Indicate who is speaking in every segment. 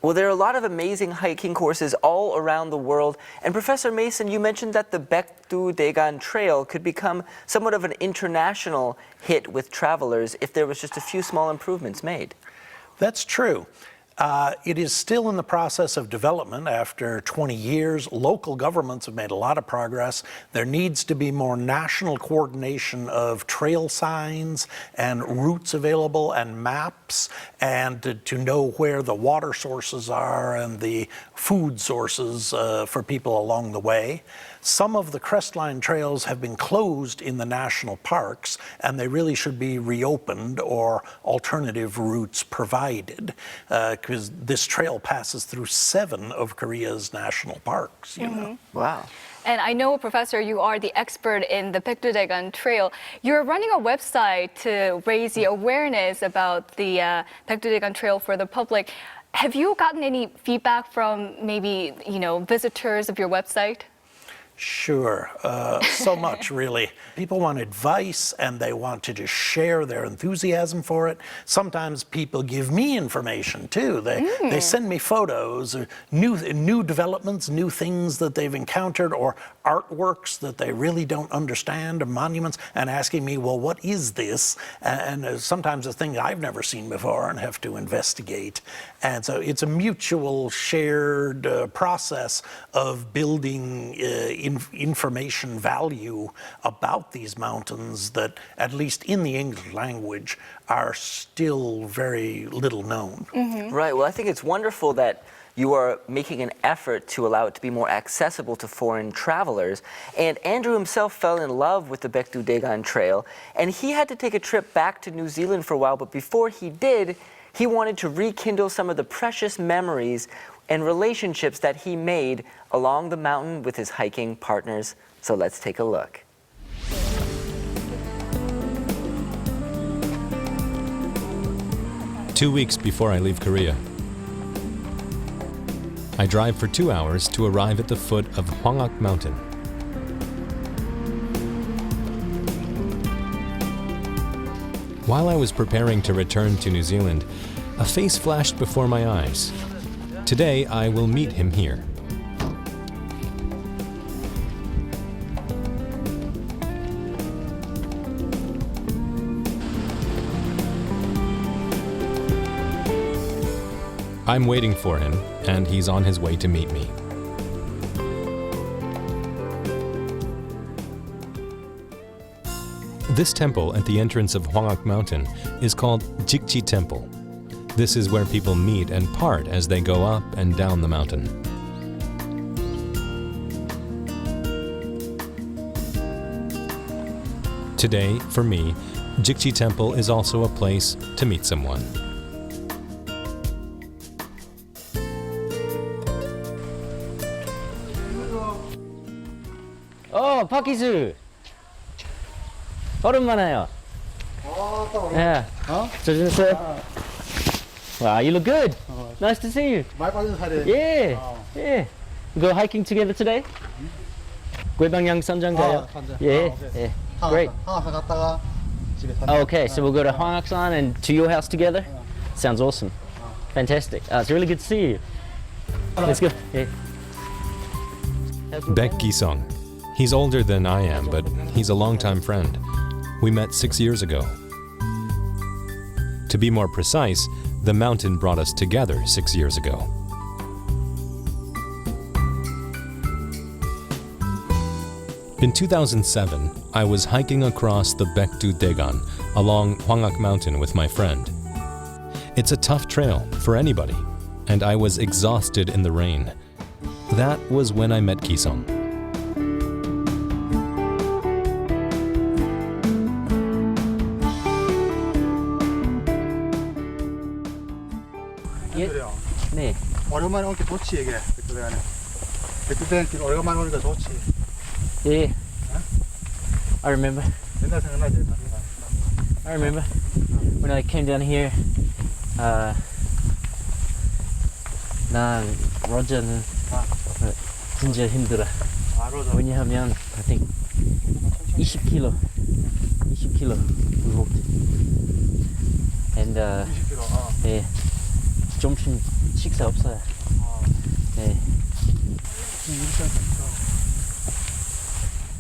Speaker 1: Well, there are a lot of amazing hiking courses all around the world. And Professor Mason, you mentioned that the Baekdu-daegan Trail could become somewhat of an international hit with travelers if there was just a few small improvements made.
Speaker 2: That's true. It is still in the process of development after 20 years. Local governments have made a lot of progress. There needs to be more national coordination of trail signs and routes available and maps, and to know where the water sources are and the food sources for people along the way. Some of the crestline trails have been closed in the national parks, and they really should be reopened or alternative routes provided, because this trail passes through 7 of Korea's national parks, you know.
Speaker 1: Wow.
Speaker 3: And I know, Professor, you are the expert in the Baekdu-daegan Trail. You're running a website to raise the awareness about the Baekdu-daegan Trail for the public. Have you gotten any feedback from maybe, visitors of your website?
Speaker 2: Sure, so much really. People want advice and they want to just share their enthusiasm for it. Sometimes people give me information too. They send me photos, or new developments, new things that they've encountered, or artworks that they really don't understand, or monuments, and asking me, well, what is this? And sometimes a thing I've never seen before and have to investigate. And so it's a mutual shared process of building information value about these mountains that, at least in the English language, are still very little known.
Speaker 1: Right. Well, I think it's wonderful that you are making an effort to allow it to be more accessible to foreign travelers. And Andrew himself fell in love with the Baekdu-daegan Trail, and he had to take a trip back to New Zealand for a while, but before he did, he wanted to rekindle some of the precious memories and relationships that he made along the mountain with his hiking partners. So let's take a look.
Speaker 4: Two weeks before I leave Korea, I drive for 2 hours to arrive at the foot of Hwangak Mountain. While I was preparing to return to New Zealand, a face flashed before my eyes. Today, I will meet him here. I'm waiting for him, and he's on his way to meet me. This temple at the entrance of Hwangak Mountain is called Jikji Temple. This is where people meet and part as they go up and down the mountain. Today, for me, Jikji Temple is also a place to meet someone.
Speaker 5: 박기수! 오랜만에요. Yeah. 잘 지냈어요? Wow, you look good. Nice to see you. Yeah. Yeah. We go hiking together today? 궤방양 산장 가요? Yeah. Yeah. Great. Okay, so we'll go to Hwangak-san and to your house together? Sounds awesome. Fantastic. It's really good to see you. Let's go. Yeah.
Speaker 4: Baek Gi-sung. He's older than I am, but he's a longtime friend. We met 6 years ago. To be more precise, the mountain brought us together 6 years ago. In 2007, I was hiking across the Baekdu-daegan along Hwangak Mountain with my friend. It's a tough trail for anybody, and I was exhausted in the rain. That was when I met Gi-sung.
Speaker 5: 네.
Speaker 6: 오랜만에 오니까 좋지 이게 백두대간에. 백두대간 길 오랜만에 오니까 좋지.
Speaker 5: Yeah. I remember.
Speaker 6: 옛날 생각나지?
Speaker 5: I remember when I came down here. 난 로저는 진짜 힘들어. 왜냐하면 I think 20kg we walked. And
Speaker 6: 20km.
Speaker 5: yeah. 점심 식사 없어요. 네.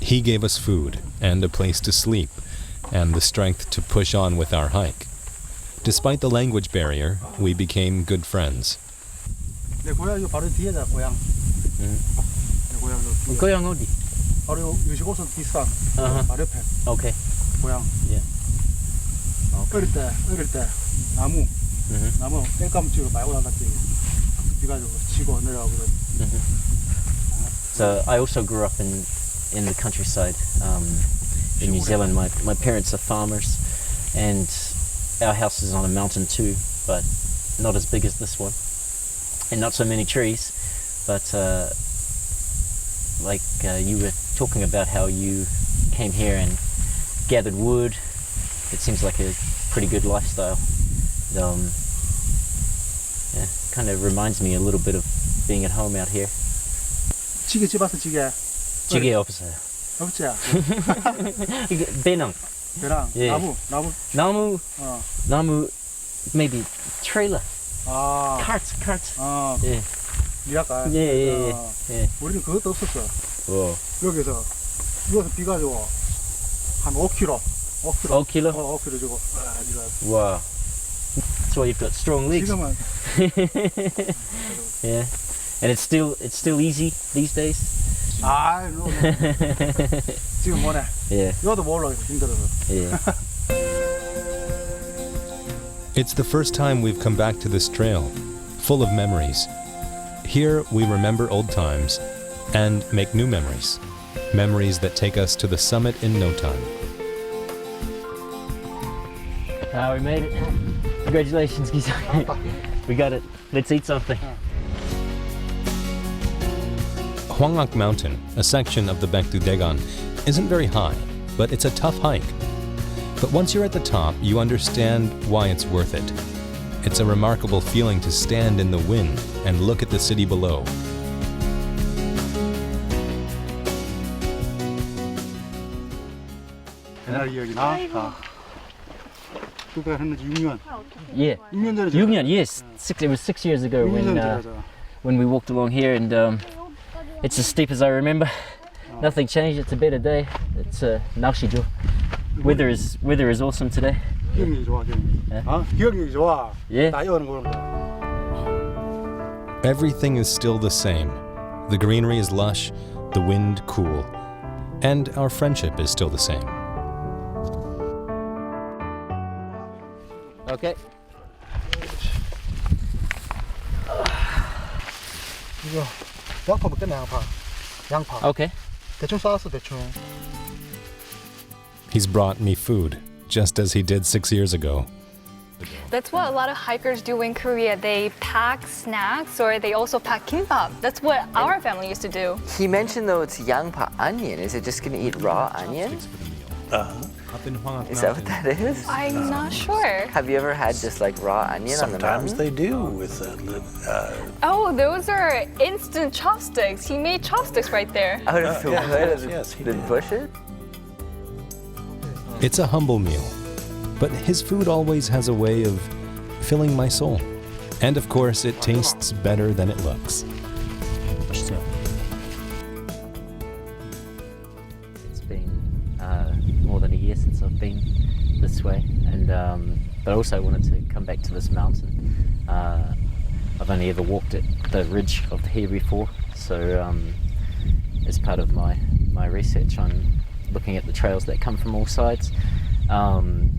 Speaker 4: He gave us food and a place to sleep and the strength to push on with our hike. Despite the language barrier, we became good friends.
Speaker 6: 내 고향 바로 뒤에다 고향. 내 고향 뒤에.
Speaker 5: 고향 어디?
Speaker 6: 바로 요시고선 뒷산.
Speaker 5: 아하.
Speaker 6: 바로 옆에
Speaker 5: 오케이.
Speaker 6: 고향.
Speaker 5: 예.
Speaker 6: 어릴 때 나무 땔감치로 말고 나갔지. 비가지고 치고 내려가고 그래.
Speaker 5: So I also grew up in the countryside in New Zealand. My parents are farmers, and our house is on a mountain too, but not as big as this one, and not so many trees. But you were talking about how you came here and gathered wood. It seems like a pretty good lifestyle. Yeah, kind of reminds me a little bit of being at home out here.
Speaker 6: 지게 집어서 지게.
Speaker 5: 지게 없어요.
Speaker 6: 없지?
Speaker 5: 이게 배낭.
Speaker 6: 배랑
Speaker 5: 예. 나무 maybe trailer. cart. 예.
Speaker 6: 미라카.
Speaker 5: 예.
Speaker 6: 우리는 그것도 없었어. 여기서 비가 지고 한 5km.
Speaker 5: 5km?
Speaker 6: 5km 주고.
Speaker 5: Wow. That's why you've got strong legs.
Speaker 6: 지금은
Speaker 5: Yeah. And it's still easy these days.
Speaker 6: 지금 뭐네?
Speaker 5: Yeah.
Speaker 6: 이것도 몰라 힘들어서.
Speaker 5: Yeah.
Speaker 4: It's the first time we've come back to this trail, full of memories. Here we remember old times and make new memories. Memories that take us to the summit in no time.
Speaker 5: We made it. Congratulations, Giza. We got it. Let's eat something.
Speaker 4: Hwangak Mountain, a section of the Baekdu Daegan, isn't very high, but it's a tough hike. But once you're at the top, you understand why it's worth it. It's a remarkable feeling to stand in the wind and look at the city below.
Speaker 6: 옛날 기억이나? 그때가 했는지 6년.
Speaker 5: Yeah.
Speaker 6: 6년 전에.
Speaker 5: 6년, yes. It was 6 years ago
Speaker 6: 6년 전에.
Speaker 5: when we walked along here, and it's as steep as I remember. Nothing changed. It's a better day. It's 날씨죠. Weather is awesome today.
Speaker 6: 기억력이 좋아, 기억력이. 기억력이 좋아.
Speaker 5: Yeah.
Speaker 6: 나이 오는 거보다.
Speaker 4: Everything is still the same. The greenery is lush, the wind cool, and our friendship is still the same.
Speaker 5: Okay.
Speaker 6: 이거 양파 먹겠네, 양파.
Speaker 5: Okay.
Speaker 6: 대충 쌓았어, 대충.
Speaker 4: He's brought me food, just as he did 6 years ago.
Speaker 3: That's what a lot of hikers do in Korea. They pack snacks or they also pack kimbap. That's what our family used to do.
Speaker 1: He mentioned though it's yangpa onion. Is it just going to eat raw onion? Is that what that is?
Speaker 3: I'm not sure.
Speaker 1: Have you ever had just like raw onion on the
Speaker 2: Sometimes
Speaker 1: mountain?
Speaker 2: they do with
Speaker 3: Oh, those are instant chopsticks. He made chopsticks right there.
Speaker 1: Out of the wood of
Speaker 2: yes, he
Speaker 1: the
Speaker 2: did.
Speaker 1: bushes?
Speaker 4: It's a humble meal, but his food always has a way of filling my soul. And of course, it tastes better than it looks.
Speaker 5: It's been more than a year since I've been this way, and but also I wanted to come back to this mountain. I've only ever walked at the ridge of the hill before, so as part of my research, I'm looking at the trails that come from all sides, and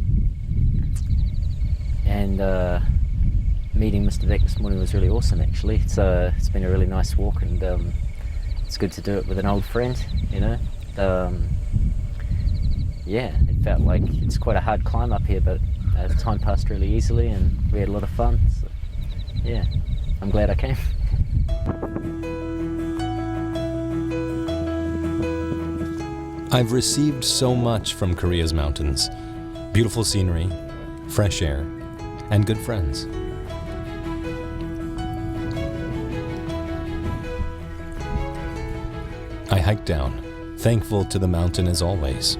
Speaker 5: meeting Mr. Beck this morning was really awesome. Actually, it's been a really nice walk, and it's good to do it with an old friend, you know. Yeah, it felt like it's quite a hard climb up here, but the time passed really easily and we had a lot of fun. So, yeah, I'm glad I came.
Speaker 4: I've received so much from Korea's mountains. Beautiful scenery, fresh air, and good friends. I hiked down, thankful to the mountain as always.